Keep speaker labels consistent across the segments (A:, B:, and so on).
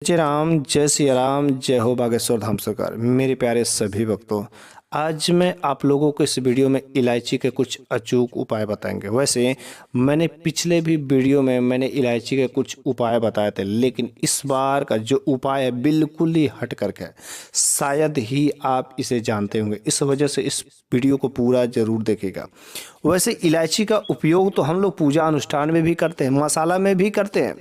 A: जय राम, जय सिया राम, जय हो बागेश्वर धाम सरकार। मेरे प्यारे सभी भक्तों, आज मैं आप लोगों को इस वीडियो में इलायची के कुछ अचूक उपाय बताएंगे। वैसे मैंने पिछले भी वीडियो में मैंने इलायची के कुछ उपाय बताए थे, लेकिन इस बार का जो उपाय है बिल्कुल ही हट करके है। शायद ही आप इसे जानते होंगे, इस वजह से इस वीडियो को पूरा जरूर देखिएगा। वैसे इलायची का उपयोग तो हम लोग पूजा अनुष्ठान में भी करते हैं, मसाला में भी करते हैं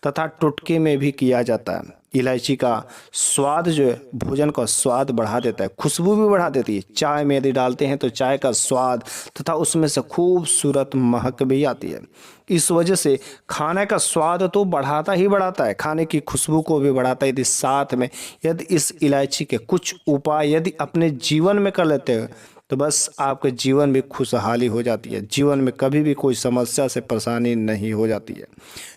A: तथा टुटके में भी किया जाता है। इलायची का स्वाद जो है भोजन का स्वाद बढ़ा देता है, खुशबू भी बढ़ा देती है। चाय में यदि डालते हैं तो चाय का स्वाद तथा उसमें से खूबसूरत महक भी आती है। इस वजह से खाने का स्वाद तो बढ़ाता ही बढ़ाता है, खाने की खुशबू को भी बढ़ाता है। यदि साथ में यदि इस इलायची के कुछ उपाय यदि अपने जीवन में कर लेते हैं तो बस आपके जीवन में खुशहाली हो जाती है, जीवन में कभी भी कोई समस्या से परेशानी नहीं हो जाती है।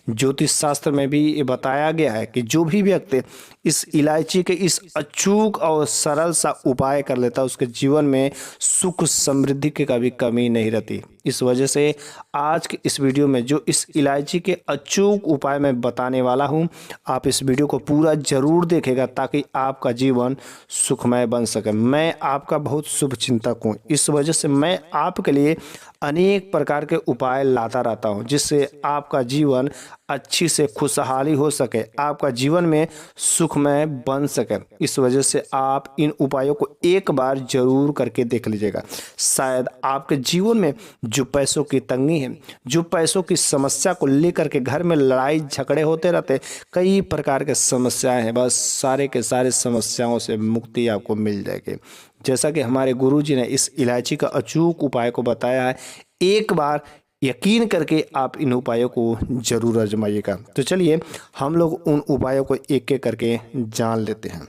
A: ज्योतिष शास्त्र में भी ये बताया गया है कि जो भी व्यक्ति इस इलायची के इस अचूक और सरल सा उपाय कर लेता है उसके जीवन में सुख समृद्धि की कभी कमी नहीं रहती। इस वजह से आज के इस वीडियो में जो इस इलायची के अचूक उपाय मैं बताने वाला हूं, आप इस वीडियो को पूरा जरूर देखेगा ताकि आपका जीवन सुखमय बन सके। मैं आपका बहुत शुभ चिंतक हूं, इस वजह से मैं आपके लिए अनेक प्रकार के उपाय लाता रहता हूं जिससे आपका जीवन अच्छी से खुशहाली हो सके, आपका जीवन में सुखमय बन सके। इस वजह से आप इन उपायों को एक बार जरूर करके देख लीजिएगा। शायद आपके जीवन में जो पैसों की तंगी है, जो पैसों की समस्या को लेकर के घर में लड़ाई झगड़े होते रहते, कई प्रकार के समस्याएं हैं, बस सारे के सारे समस्याओं से मुक्ति आपको मिल जाएगी। जैसा कि हमारे गुरुजी ने इस इलायची का अचूक उपाय को बताया है, एक बार यकीन करके आप इन उपायों को जरूर आजमाइएगा। तो चलिए हम लोग उन उपायों को एक एक करके जान लेते हैं।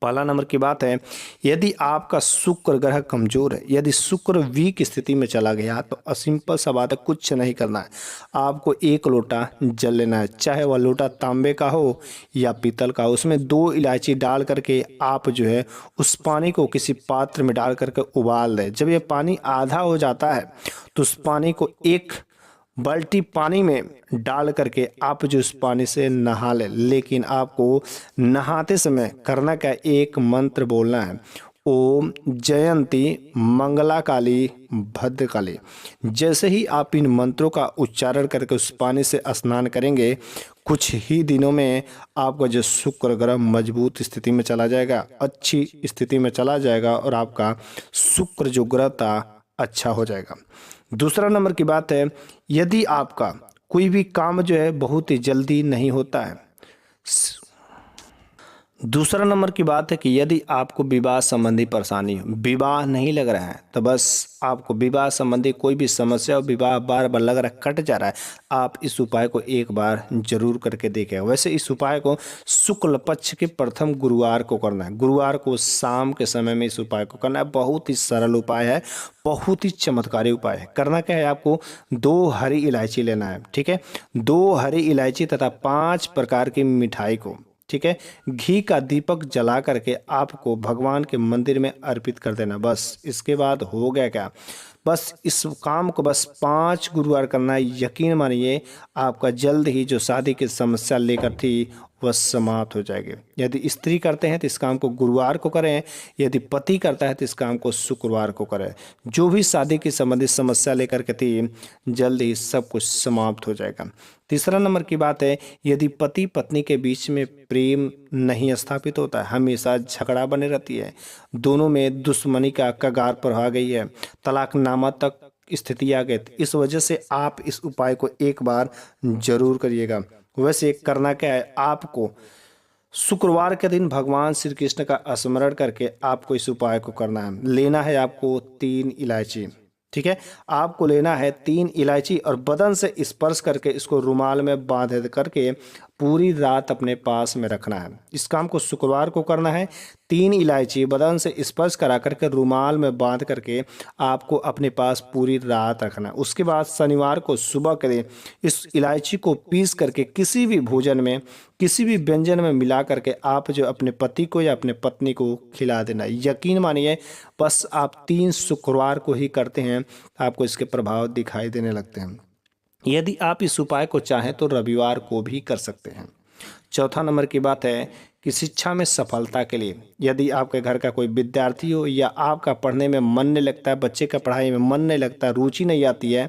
A: पहला नंबर की बात है, यदि आपका शुक्र ग्रह कमजोर है, यदि शुक्र वीक स्थिति में चला गया तो सिंपल सा बात है, कुछ नहीं करना है। आपको एक लोटा जल लेना है, चाहे वह लोटा तांबे का हो या पीतल का हो। उसमें 2 इलायची डाल करके आप जो है उस पानी को किसी पात्र में डाल करके उबाल दें। जब ये पानी आधा हो जाता है तो उस पानी को एक बाल्टी पानी में डाल करके आप जो उस पानी से नहा लें। लेकिन आपको नहाते समय करना क्या, एक मंत्र बोलना है, ओम जयंती मंगला काली भद्रकाली। जैसे ही आप इन मंत्रों का उच्चारण करके उस पानी से स्नान करेंगे, कुछ ही दिनों में आपका जो शुक्र ग्रह मजबूत स्थिति में चला जाएगा, अच्छी स्थिति में चला जाएगा और आपका शुक्र जो ग्रह था अच्छा हो जाएगा। दूसरा नंबर की बात है, यदि आपका कोई भी काम जो है बहुत ही जल्दी नहीं होता है। दूसरा नंबर की बात है कि यदि आपको विवाह संबंधी परेशानी हो, विवाह नहीं लग रहा है, तो बस आपको विवाह संबंधी कोई भी समस्या हो, विवाह बार बार लग रहा है कट जा रहा है, आप इस उपाय को एक बार जरूर करके देखें। वैसे इस उपाय को शुक्ल पक्ष के प्रथम गुरुवार को करना है, गुरुवार को शाम के समय में इस उपाय को करना है। बहुत ही सरल उपाय है, बहुत ही चमत्कारी उपाय है। करना क्या है, आपको 2 हरी इलायची लेना है, ठीक है, 2 हरी इलायची तथा 5 प्रकार की मिठाई को, ठीक है, घी का दीपक जला करके आपको भगवान के मंदिर में अर्पित कर देना। बस इसके बाद हो गया क्या, बस इस काम को बस 5 गुरुवार करना है। यकीन मानिए आपका जल्द ही जो शादी की समस्या लेकर थी वह समाप्त हो जाएगी। यदि स्त्री करते हैं तो इस काम को गुरुवार को करें, यदि पति करता है तो इस काम को शुक्रवार को करें। जो भी शादी की संबंधित समस्या लेकर के थी जल्द ही सब कुछ समाप्त हो जाएगा। तीसरा नंबर की बात है, यदि पति पत्नी के बीच में प्रेम नहीं स्थापित होता है, हमेशा झगड़ा बने रहती है, दोनों में दुश्मनी का कगार पर आ गई है, तलाकनामा तक स्थिति आ गई, इस वजह से आप इस उपाय को एक बार जरूर करिएगा। वैसे करना क्या है, आपको शुक्रवार के दिन भगवान श्री कृष्ण का स्मरण करके आपको इस उपाय को करना है। लेना है आपको 3 इलायची, ठीक है, आपको लेना है 3 इलायची और बदन से स्पर्श करके इसको रुमाल में बांध करके पूरी रात अपने पास में रखना है। इस काम को शुक्रवार को करना है। 3 इलायची बदन से स्पर्श करा करके रुमाल में बांध करके आपको अपने पास पूरी रात रखना है। उसके बाद शनिवार को सुबह के दिन इस इलायची को पीस करके किसी भी भोजन में, किसी भी व्यंजन में मिला करके आप जो अपने पति को या अपने पत्नी को खिला देना। यकीन मानिए बस आप 3 शुक्रवार को ही करते हैं, आपको इसके प्रभाव दिखाई देने लगते हैं। यदि आप इस उपाय को चाहें तो रविवार को भी कर सकते हैं। चौथा नंबर की बात है कि शिक्षा में सफलता के लिए यदि आपके घर का कोई विद्यार्थी हो या आपका पढ़ने में मन नहीं लगता है, बच्चे का पढ़ाई में मन नहीं लगता, रुचि नहीं आती है,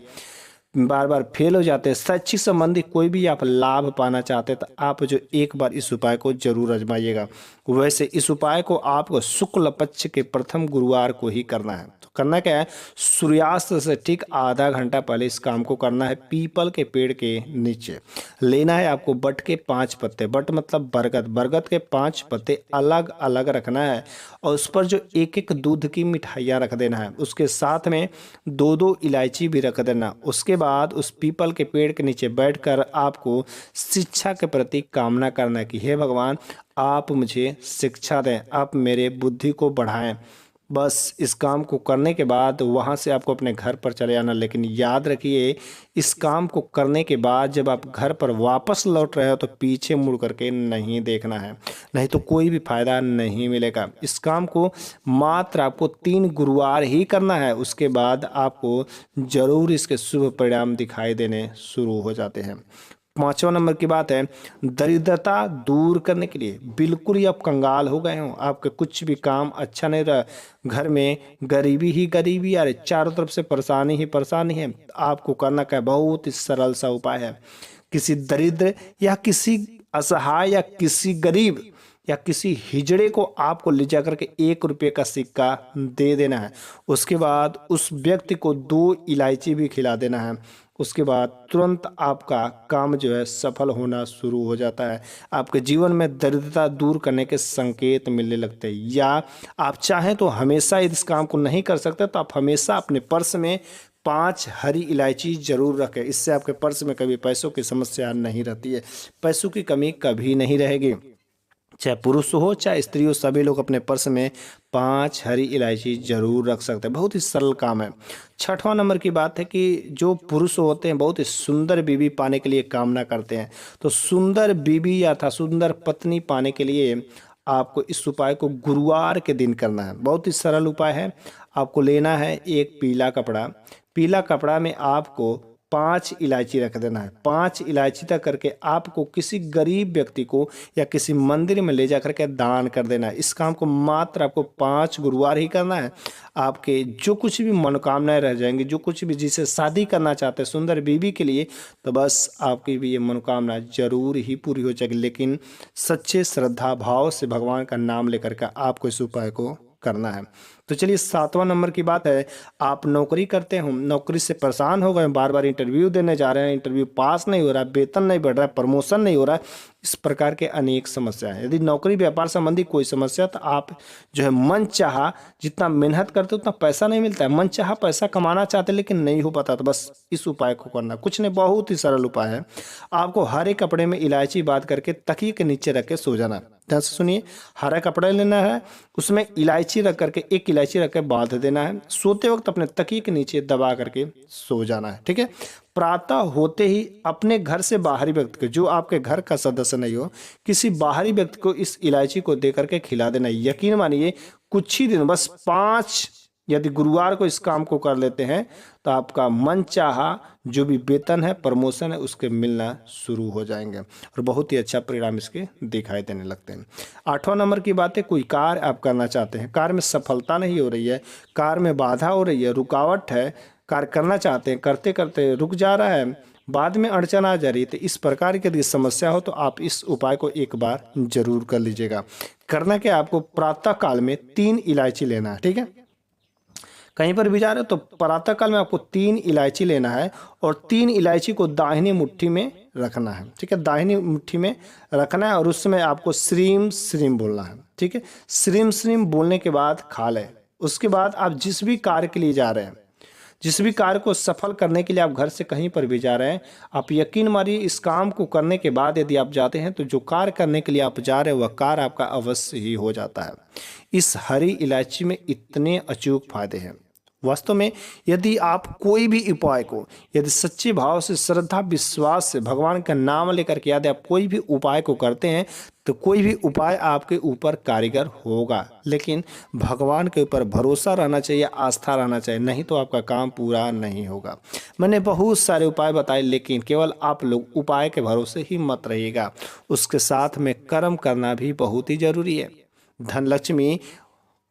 A: बार बार फेल हो जाते हैं, शैक्षिक संबंधी कोई भी आप लाभ पाना चाहते हैं तो आप जो एक बार इस उपाय को जरूर आजमाइएगा। वैसे इस उपाय को आपको शुक्ल पक्ष के प्रथम गुरुवार को ही करना है। तो करना क्या है, सूर्यास्त से ठीक आधा घंटा पहले इस काम को करना है। पीपल के पेड़ के नीचे लेना है आपको बट के 5 पत्ते, बट मतलब बरगद, बरगद के 5 पत्ते अलग अलग रखना है और उस पर जो एक एक दूध की मिठाइयाँ रख देना है, उसके साथ में 2-2 इलायची भी रख देना। उसके बाद उस पीपल के पेड़ के नीचे बैठकर आपको शिक्षा के प्रति कामना करना है कि हे भगवान आप मुझे शिक्षा दें, आप मेरे बुद्धि को बढ़ाएं। बस इस काम को करने के बाद वहाँ से आपको अपने घर पर चले आना। लेकिन याद रखिए इस काम को करने के बाद जब आप घर पर वापस लौट रहे हो तो पीछे मुड़ करके नहीं देखना है, नहीं तो कोई भी फायदा नहीं मिलेगा। इस काम को मात्र आपको 3 गुरुवार ही करना है, उसके बाद आपको जरूर इसके शुभ परिणाम दिखाई देने शुरू हो जाते हैं। 5वां नंबर की बात है, दरिद्रता दूर करने के लिए बिल्कुल ही आप कंगाल हो गए हो, आपके कुछ भी काम अच्छा नहीं रहा, घर में गरीबी ही गरीबी, अरे चारों तरफ से परेशानी ही परेशानी है। आपको करना क्या, बहुत ही सरल सा उपाय है। किसी दरिद्र या किसी असहाय या किसी गरीब या किसी हिजड़े को आपको ले जा करके 1 रुपये का सिक्का दे देना है। उसके बाद उस व्यक्ति को 2 इलायची भी खिला देना है। उसके बाद तुरंत आपका काम जो है सफल होना शुरू हो जाता है। आपके जीवन में दरिद्रता दूर करने के संकेत मिलने लगते हैं। या आप चाहें तो हमेशा इस काम को नहीं कर सकते तो आप हमेशा अपने पर्स में 5 हरी इलायची जरूर रखें। इससे आपके पर्स में कभी पैसों की समस्या नहीं रहती है, पैसों की कमी कभी नहीं रहेगी। चाहे पुरुष हो चाहे स्त्री हो, सभी लोग अपने पर्स में 5 हरी इलायची जरूर रख सकते हैं। बहुत ही सरल काम है। 6वां नंबर की बात है कि जो पुरुष होते हैं बहुत ही सुंदर बीवी पाने के लिए कामना करते हैं, तो सुंदर बीवी या था सुंदर पत्नी पाने के लिए आपको इस उपाय को गुरुवार के दिन करना है। बहुत ही सरल उपाय है। आपको लेना है एक पीला कपड़ा, पीला कपड़ा में आपको 5 इलायची रख देना है। 5 इलायची तक करके आपको किसी गरीब व्यक्ति को या किसी मंदिर में ले जा करके दान कर देना है। इस काम को मात्र आपको 5 गुरुवार ही करना है। आपके जो कुछ भी मनोकामनाएं रह जाएंगी, जो कुछ भी जिसे शादी करना चाहते हैं सुंदर बीवी के लिए, तो बस आपकी भी ये मनोकामना जरूर ही पूरी हो जाएगी। लेकिन सच्चे श्रद्धा भाव से भगवान का नाम लेकर के आपको इस उपाय को करना है। तो चलिए 7वां नंबर की बात है, आप नौकरी करते हो, नौकरी से परेशान हो गए, बार बार इंटरव्यू देने जा रहे हैं, इंटरव्यू पास नहीं हो रहा, वेतन नहीं बढ़ रहा है, प्रमोशन नहीं हो रहा है, इस प्रकार के अनेक समस्या है। यदि नौकरी व्यापार संबंधी कोई समस्या, तो आप जो है मन चाहा जितना मेहनत करते उतना पैसा नहीं मिलता है, मन चाहा पैसा कमाना चाहते लेकिन नहीं हो पाता, तो बस इस उपाय को करना, कुछ नहीं, बहुत ही सरल उपाय है। आपको हरे कपड़े में इलायची बांध करके तकिए के नीचे रख के सो जाना। ध्यान से सुनिए, हरा कपड़ा लेना है, उसमें इलायची रख करके, एक इलायची रख कर बांध देना है, सोते वक्त अपने तकिए के नीचे दबा करके सो जाना है। ठीक है। प्रातः होते ही अपने घर से बाहरी व्यक्ति को, जो आपके घर का सदस्य नहीं हो, किसी बाहरी व्यक्ति को इस इलायची को दे करके खिला देना। यकीन मानिए कुछ ही दिन, बस 5 यदि गुरुवार को इस काम को कर लेते हैं तो आपका मन चाहा जो भी वेतन है, प्रमोशन है, उसके मिलना शुरू हो जाएंगे और बहुत ही अच्छा परिणाम इसके दिखाई देने लगते हैं। 8वां नंबर की बात है, कोई कार्य आप करना चाहते हैं, कार्य में सफलता नहीं हो रही है, कार्य में बाधा हो रही है, रुकावट है, कार्य करना चाहते हैं, करते करते रुक जा रहा है, बाद में अड़चन आ जा रही है, तो इस प्रकार की यदि समस्या हो तो आप इस उपाय को एक बार जरूर कर लीजिएगा। करना क्या, आपको प्रातः काल में 3 इलायची लेना है। ठीक है। कहीं पर भी जा रहे हो तो प्रातः काल में आपको 3 इलायची लेना है और 3 इलायची को दाहिनी मुट्ठी में रखना है। ठीक है, दाहिनी मुट्ठी में रखना है और उस समय आपको श्रीम श्रीम बोलना है। ठीक है, श्रीम श्रीम बोलने के बाद खा लें। उसके बाद आप जिस भी कार्य के लिए जा रहे हैं, जिस भी कार्य को सफल करने के लिए आप घर से कहीं पर भी जा रहे हैं, आप यकीन मानिए इस काम को करने के बाद यदि आप जाते हैं तो जो कार्य करने के लिए आप जा रहे हैं वह कार्य आपका अवश्य ही हो जाता है। इस हरी इलायची में इतने अचूक फायदे हैं, वास्तव में यदि आप कोई भी उपाय को यदि सच्चे भाव से, श्रद्धा विश्वास से, भगवान का नाम लेकर के यदि आप कोई भी उपाय को करते हैं तो कोई भी उपाय आपके ऊपर कारीगर होगा। लेकिन भगवान के ऊपर भरोसा रहना चाहिए, आस्था रहना चाहिए, नहीं तो आपका काम पूरा नहीं होगा। मैंने बहुत सारे उपाय बताए, लेकिन केवल आप लोग उपाय के भरोसे ही मत रहिएगा, उसके साथ में कर्म करना भी बहुत ही जरूरी है। धनलक्ष्मी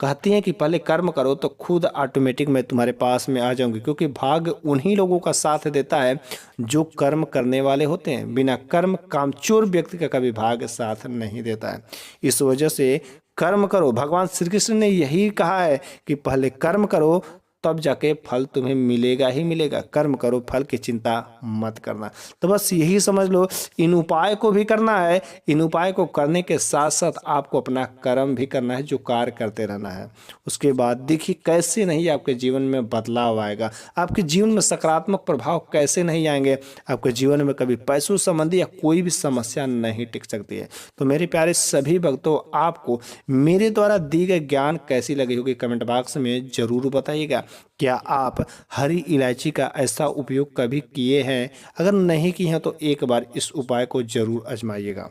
A: कहती हैं कि पहले कर्म करो तो खुद ऑटोमेटिक मैं तुम्हारे पास में आ जाऊंगी, क्योंकि भाग्य उन्हीं लोगों का साथ देता है जो कर्म करने वाले होते हैं। बिना कर्म कामचोर व्यक्ति का कभी भाग्य साथ नहीं देता है। इस वजह से कर्म करो। भगवान श्री कृष्ण ने यही कहा है कि पहले कर्म करो, तब जाके फल तुम्हें मिलेगा ही मिलेगा। कर्म करो, फल की चिंता मत करना। तो बस यही समझ लो, इन उपाय को भी करना है, इन उपाय को करने के साथ साथ आपको अपना कर्म भी करना है, जो कार्य करते रहना है। उसके बाद देखिए कैसे नहीं आपके जीवन में बदलाव आएगा, आपके जीवन में सकारात्मक प्रभाव कैसे नहीं आएंगे। आपके जीवन में कभी पैसों संबंधी या कोई भी समस्या नहीं टिक सकती है। तो मेरे प्यारे सभी भक्तों, आपको मेरे द्वारा दी गई ज्ञान कैसी लगी होगी कमेंट बॉक्स में जरूर बताइएगा। क्या आप हरी इलायची का ऐसा उपयोग कभी किए हैं? अगर नहीं किए हैं तो एक बार इस उपाय को जरूर आजमाइएगा।